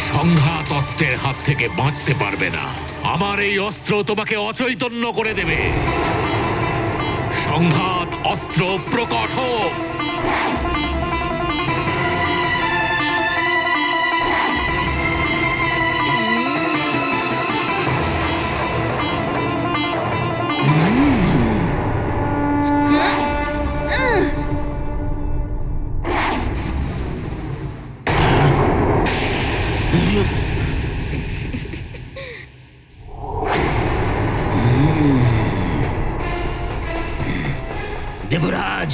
সংঘাত অস্ত্রের হাত থেকে বাঁচতে পারবে না। আমার এই অস্ত্র তোমাকে অচৈতন্য করে দেবে। সংঘাত অস্ত্র প্রকট হোক। দেবরাজ,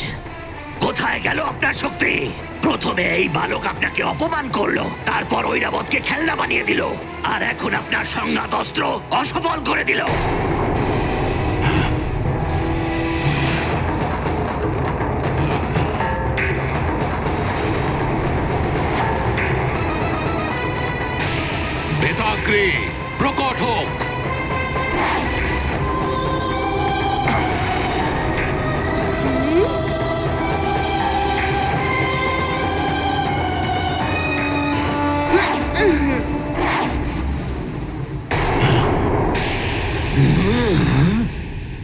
কোথায় গেল আপনার শক্তি? প্রথমে এই বালক আপনাকে অপমান করলো, তারপর ঐরাবতকে খেলনা বানিয়ে দিল, আর এখন আপনার সংঘাত অস্ত্র অসফল করে দিল। বেতাগ্রে প্রকট হোক।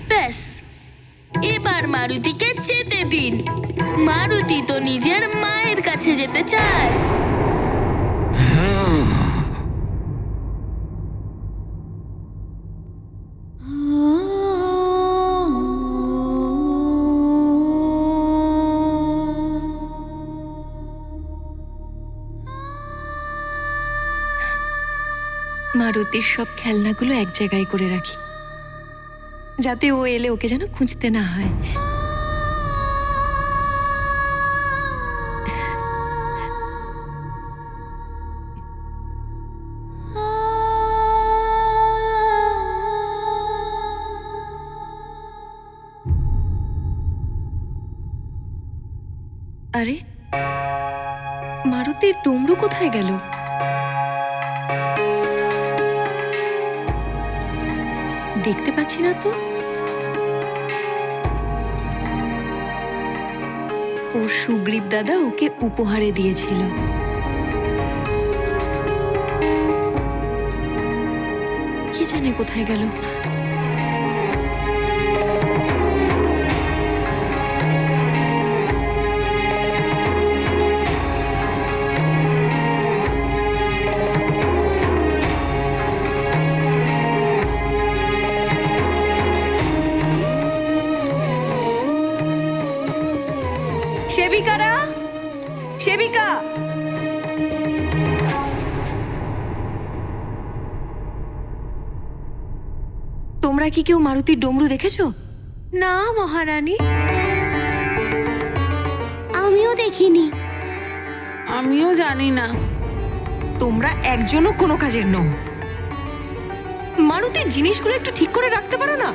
ব্যাস, এবার মারুতিকে যেতে দিন। মারুতি তো নিজের মায়ের কাছে যেতে চায়। মারুতির সব খেলনাগুলো এক জায়গায় করে রাখি, যাতে ও এলে ওকে যেন খুঁজতে না হয়। আরে, মারুতির ডমরু কোথায় গেল? দেখতে পাচ্ছি না তো। ওর সুগ্রীব দাদা ওকে উপহারে দিয়েছিল। কি জানে কোথায় গেল। সেবিকারা, সেবিকা, তোমরা কি কেউ মারুতির ডমরু দেখেছো? না মহারানী, আমিও দেখিনি। আমিও জানি না। তোমরা একজনও কোনো কাজের নও। মারুতির জিনিসগুলো একটু ঠিক করে রাখতে পারো না?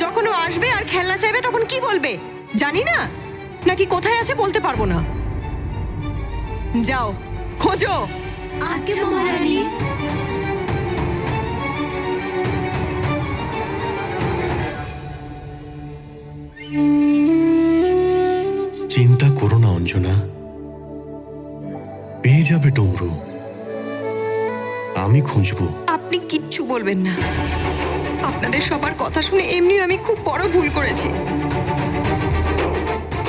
যখন ও আসবে আর খেলনা চাইবে তখন কি বলবে? জানি না, নাকি কোথায় আছে বলতে পারবো না। যাও খোঁজো। আচ্ছা মহারানী। চিন্তা করো না অঞ্জনা, পেয়ে যাবে ডমরু। আমি খুঁজবো। আপনি কিচ্ছু বলবেন না। আপনাদের সবার কথা শুনে এমনি আমি খুব বড় ভুল করেছি।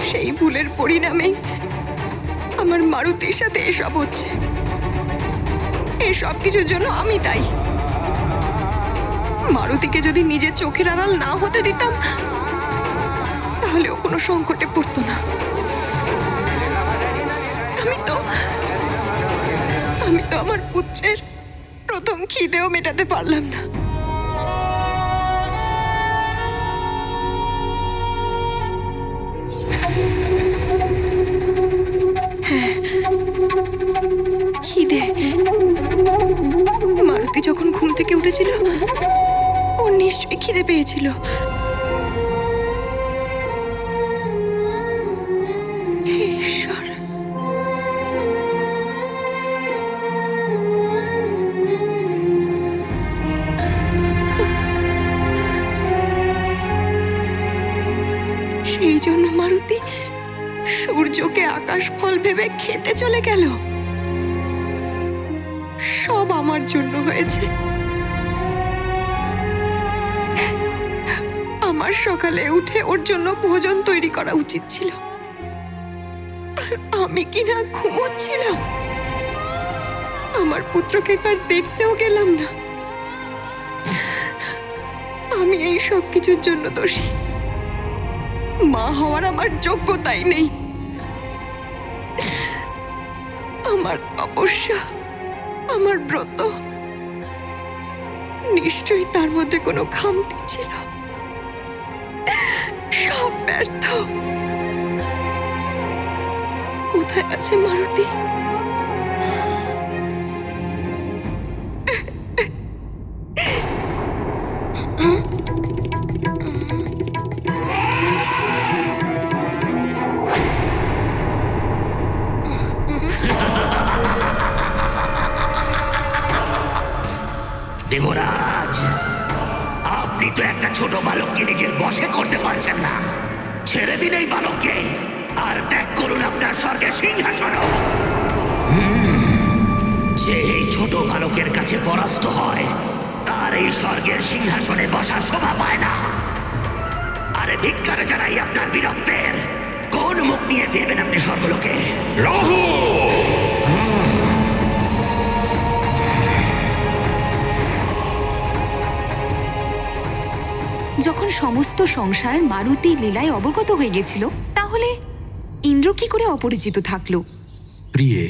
সেই ভুলের পরিণামেই আমার মারুতির সাথে এসব হচ্ছে। এই সব কিছুর জন্য আমি দায়ী। মারুতিকে যদি নিজের চোখের আড়াল না হতে দিতাম, তাহলে ও কোনো সংকটে পড়তো না। আমি তো আমার পুত্রের প্রথম খিদেও মেটাতে পারলাম না। খিদে। মারুতি যখন ঘুম থেকে উঠেছিল, ওর নিশ্চয়ই খিদে পেয়েছিল। ঈশ্বর, মারুতি সূর্যকে আকাশ ফল ভেবে খেতে চলে গেল। সব আমার জন্য হয়েছে। আমার সকালে উঠে ওর জন্য ভোজন তৈরি করা উচিত ছিল, আর আমি কিনা ঘুমোচ্ছিলাম। আমার পুত্রকে আর দেখতেও গেলাম না। আমি এই সব কিছুর জন্য দোষী। মা হওয়ার আমার যোগ্যতাই নেই। আমার তপস্যা, আমার ব্রত, নিশ্চয়ই তার মধ্যে কোনো খামতি ছিল। সব ব্যর্থ। কোথায় আছে মারুতি? দেবরাজ, আপনি তো একটা ছোট বালককে নিজের বশে করতে পারছেন না। ছেড়ে দিন এই বালককে, আর ত্যাগ করুন আপনার স্বর্গের সিংহাসন। যে এই ছোট বালকের কাছে পরাস্ত হয়, তার এই স্বর্গের সিংহাসনে বসার শোভা পায় না। আরে ধিক্কার জানাই আপনার বিরক্তের। কোন মুখ নিয়ে ফিরবেন আপনি স্বর্গলোকে? রাহু! যখন সমস্ত সংসার মারুতি লীলায় অবগত হয়ে গেছিল, তাহলে ইন্দ্র কি করে অপরিচিত থাকলো? প্রিয়ে,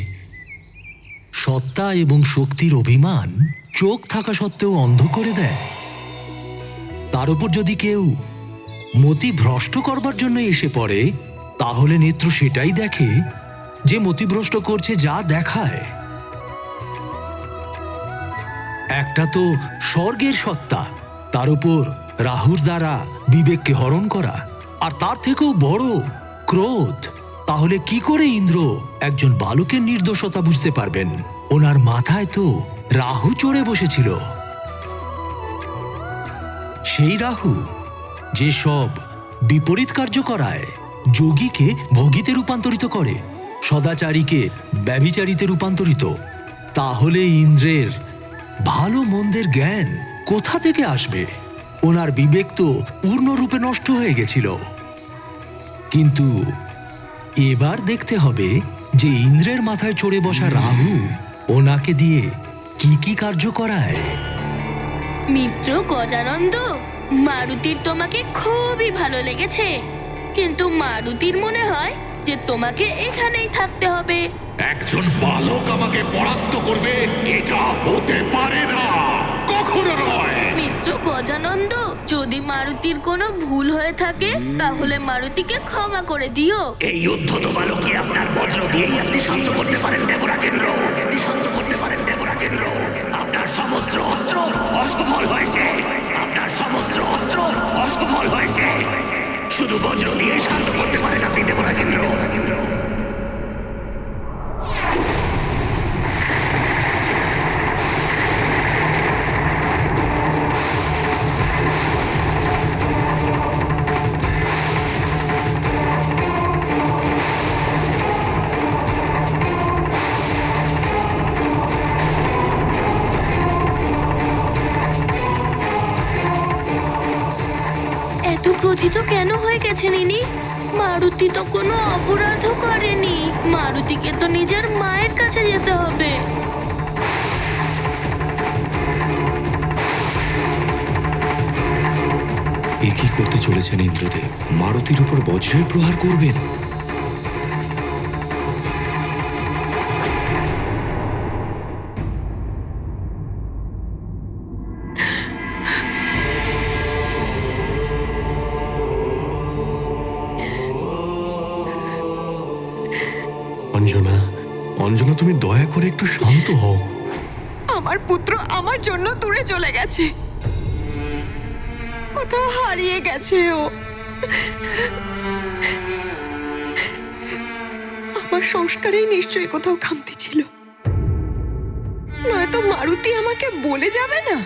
সত্তা এবং শক্তির অভিমান চোখ থাকা সত্ত্বেও অন্ধ করে দেয়। তার উপর যদি কেউ মতি ভ্রষ্ট করবার জন্য এসে পড়ে, তাহলে নেত্র সেটাই দেখে যে মতিভ্রষ্ট করছে, যা দেখায়। একটা তো স্বর্গের সত্তা, তার উপর রাহুর দ্বারা বিবেককে হরণ করা, আর তার থেকেও বড় ক্রোধ। তাহলে কি করে ইন্দ্র একজন বালকের নির্দোষতা বুঝতে পারবেন? ওনার মাথায় তো রাহু চড়ে বসেছিল। সেই রাহু যে সব বিপরীত কার্য করায়, যোগীকে ভোগীতে রূপান্তরিত করে, সদাচারীকে ব্যভিচারীতে রূপান্তরিত। তাহলে ইন্দ্রের ভালো মন্দের জ্ঞান কোথা থেকে আসবে? ওনার বিবেক তো পূর্ণরূপে নষ্ট হয়ে গেছিল। কিন্তু এবার দেখতে হবে যে ইন্দ্রের মাথায় চড়ে বসা রাহু ওনাকে দিয়ে কি কি কার্য করায়। মিত্র গজানন্দ, মারুতির তোমাকে খুবই ভালো লেগেছে, কিন্তু মারুতির মনে হয় যে তোমাকে এখানেই থাকতে হবে। একজন বালক আমাকে পরাস্ত করবে, এটা হতে পারে না, কখনো নয়। মিত্র গজানন্দ, যদি মারুতির কোনো ভুল হয়ে থাকে তাহলে মারুতিকে ক্ষমা করে দিও। এই উদ্ধত বালককে আপনার বজ্র দিয়েই আপনি শান্ত করতে পারেন দেবরাজেন্দ্র। আপনি শান্ত করতে পারেন দেবরাজেন্দ্র। আপনার সমস্ত অস্ত্র অসফল হয়েছে। আপনার সমস্ত অস্ত্র অসফল হয়েছে। শুধু বজ্র দিয়ে শান্ত করতে পারেন আপনি দেবরাজেন্দ্র। এত ক্রোধিত কেন হয়ে গেছে নিনি? মারুতি তো কোনো অপরাধও করেনি। মারুতিকে তো নিজের মায়ের কাছে যেতে হবে। এ কি করতে চলেছেন ইন্দ্রদেব? মারুতির উপর বজ্রের প্রহার করবেন? অঞ্জনা, অঞ্জনা, তুমি দয়া করে একটু শান্ত হও। আমার পুত্র আমার জন্য দূরে চলে গেছে, কোথাও হারিয়ে গেছে ও। আমার সংস্কারেই নিশ্চয়ই কোথাও খামতি ছিল, নয়তো মারুতি আমাকে বলে যাবে না।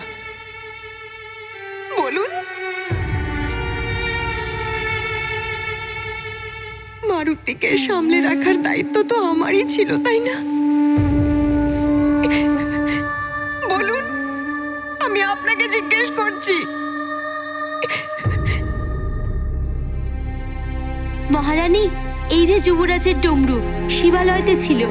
বলুন। মারুতিকে সামলে রাখার দায়িত্ব তো আমারই ছিল, তাই না? বলুন, আমি আপনাকে জিজ্ঞেস করছি। মহারানী, এই যে যুবরাজের ডমরু শিবালয়তে ছিল।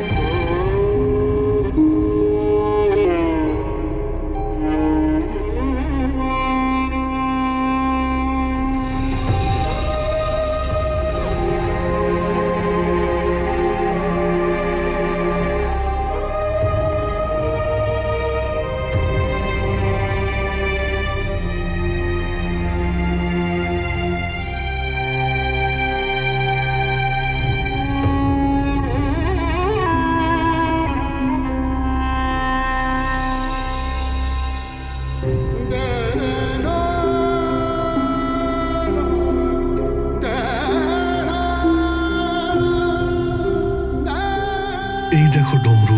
এই দেখো ডমরু,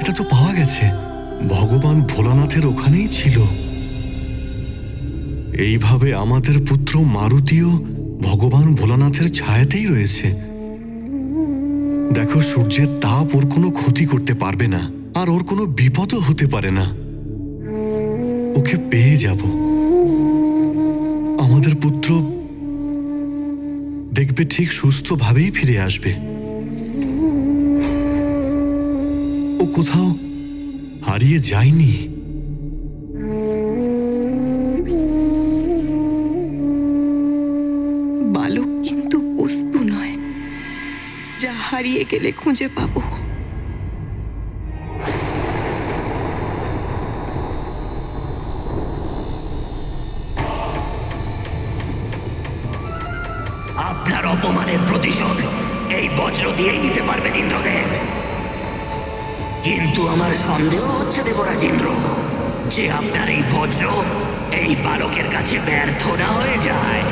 এটা তো পাওয়া গেছে। ভগবান ভোলানাথের ওখানেই ছিল। এইভাবে আমাদের পুত্র মারুতিও ভগবান ভোলানাথের ছায়াতেই রয়েছে। দেখো, সূর্যের তাপ ওর কোনো ক্ষতি করতে পারবে না, আর ওর কোনো বিপদও হতে পারে না। ওকে পেয়ে যাব। আমাদের পুত্র দেখবে ঠিক সুস্থভাবেই ফিরে আসবে। ও কোথাও হারিয়ে যায়নি। বালক কিন্তু বস্তু নয় যা হারিয়ে গেলে খুঁজে পাবো। আপনার অপমানের প্রতিশোধ এই বজ্র দিয়েই নিতে পারবেন ইন্দ্রদেব। কিন্তু আমার সন্দেহ হচ্ছে দেবরাজ ইন্দ্র, যে আপনার এই বজ্র এই বালকের কাছে ব্যর্থ না হয়ে যায়।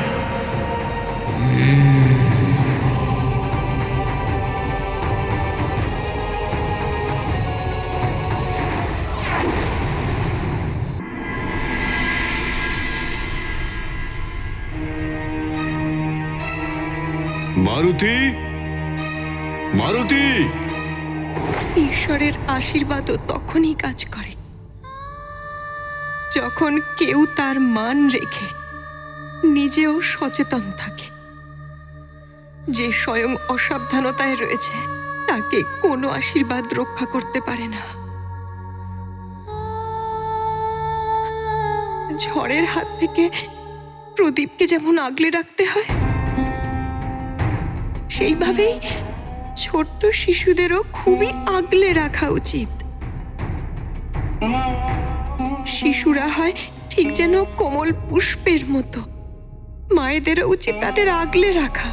মারুতি, মারুতি! ঈশ্বরের আশীর্বাদও তখনই কাজ করে যখন কেউ তার মান রেখে নিজেও সচেতন থাকে। যে স্বয়ং অসাবধানতায় রয়েছে তাকে কোনো আশীর্বাদ রক্ষা করতে পারে না। ঝড়ের হাত থেকে প্রদীপকে যেমন আগলে রাখতে হয়, সেইভাবেই ছোট্ট শিশুদেরও খুবই আগলে রাখা উচিত। শিশুরা হয় ঠিক যেন কোমল পুষ্পের মতো, মায়েদেরও উচিত তাদের আগলে রাখা।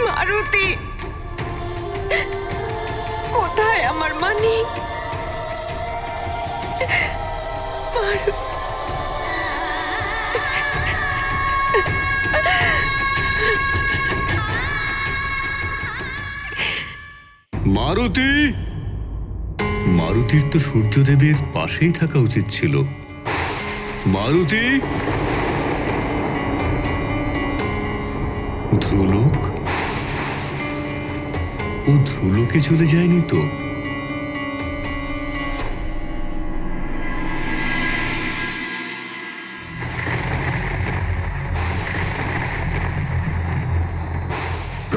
মারুতি, কোথায় আমার মানিক? মারুতি! মারুতির তো সূর্যদেবের পাশেই থাকা উচিত ছিল। মারুতি! ধ্রুলোক? ও ধ্রুলোকে চলে যায়নি তো?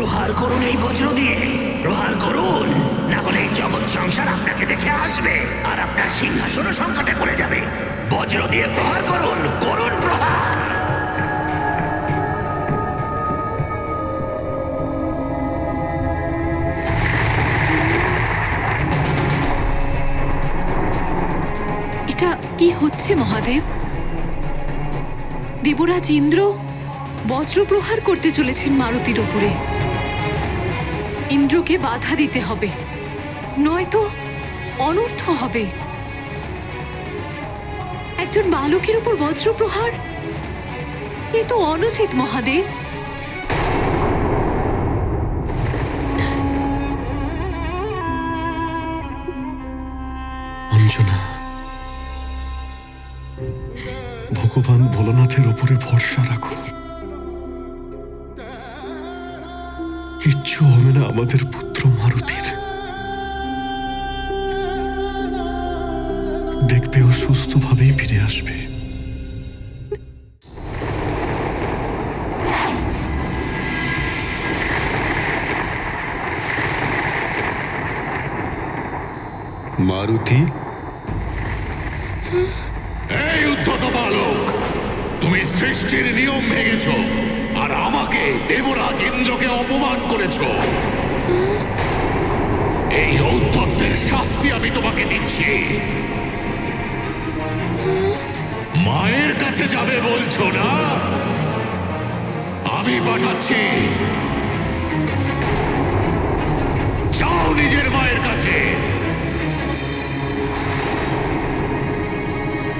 প্রহার করুন এই বজ্র দিয়ে, প্রহার করুন, না হলে এই জগৎ সংসার আপনাকে দেখে আসবে আর আপনার সিংহাসনও সংকটে পড়ে যাবে। বজ্র দিয়ে প্রহার করুন, করুন প্রহার। এটা কি হচ্ছে মহাদেব? দেবরাজ ইন্দ্র বজ্র প্রহার করতে চলেছেন মারুতির উপরে। ইন্দ্রকে বাধা দিতে হবে, নয়তো অনর্থ হবে। একজন বালকের উপর বজ্র প্রহার, এ তো অনুচিত মহাদেব। অঞ্জনা, ভগবান ভোলানাথের ওপরে ভরসা রাখো। কিচ্ছু হবে না আমাদের পুত্র মারুতির। দেখবে ও সুস্থভাবেই ফিরে আসবে। মারুতি, এই উদ্ধত বালক, তুমি সৃষ্টির নিয়ম ভেঙেছ আর আমাকে দেবরাজ ইন্দ্রকে অপমান করেছ। এই ঔদ্ধত্যের শাস্তি আমি তোমাকে দিচ্ছি। মায়ের কাছে যাবে বলছো না? আমি পাঠাচ্ছি, যাও নিজের মায়ের কাছে।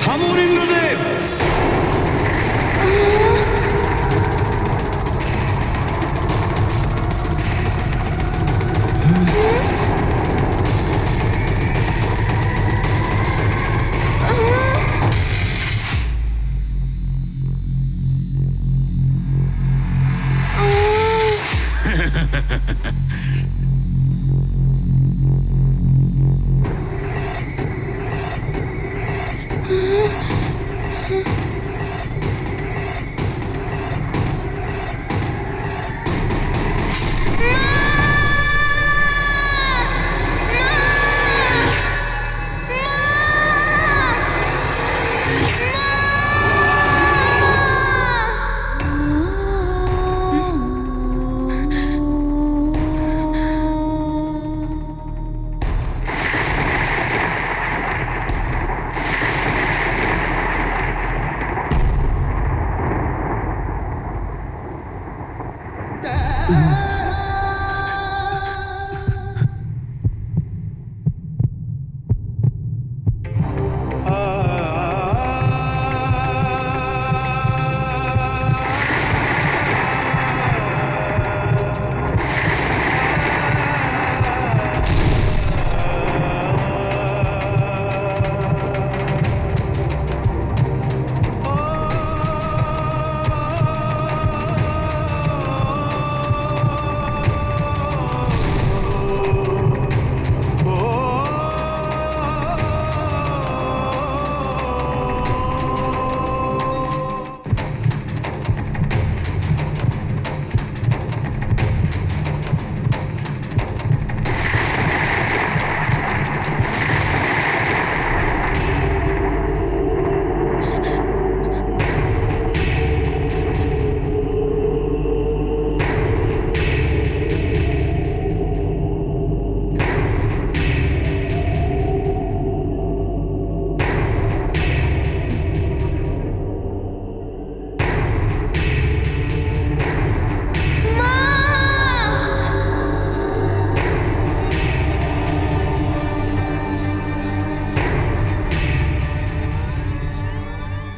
থামুন ইন্দ্রদেব।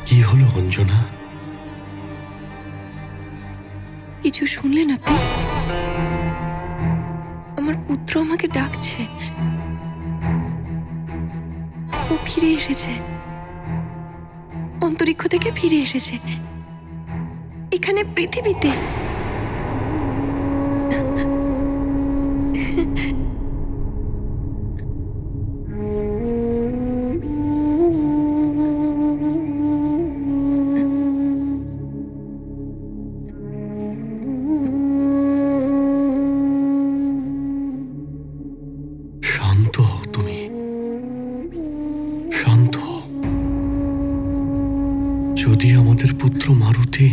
কি হলো অঞ্জনা? কিছু শুনলেন আপনি? আমার পুত্র আমাকে ডাকছে। ও ফিরে এসেছে, অন্তরিক্ষ থেকে ফিরে এসেছে এখানে পৃথিবীতে। আমাদের পুত্র মারুতি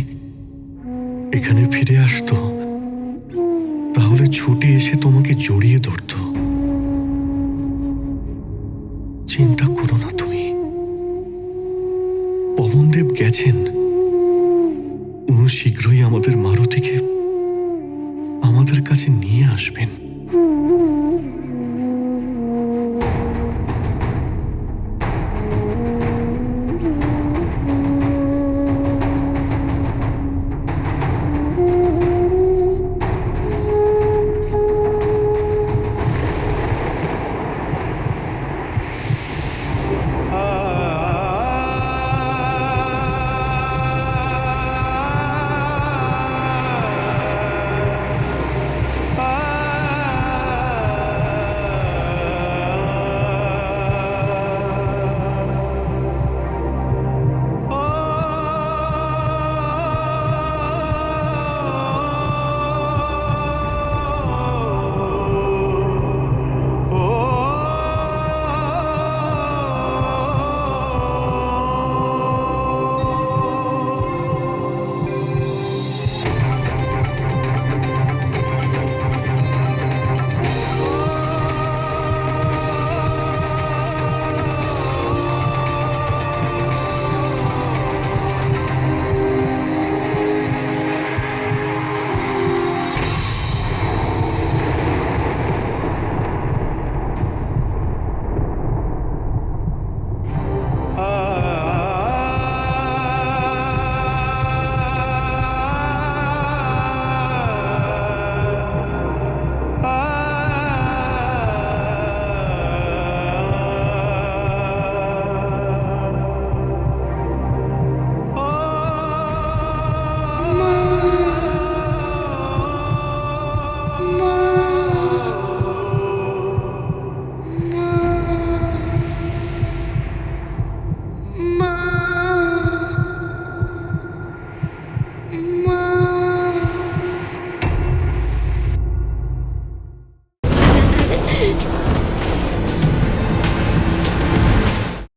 এখানে ফিরে আসতো, তাহলে ছুটে এসে তোমাকে জড়িয়ে ধরতো। চিন্তা করো না তুমি। পবনদেব গেছেন, উনি শীঘ্রই আমাদের মারুতিকে আমাদের কাছে নিয়ে আসবেন।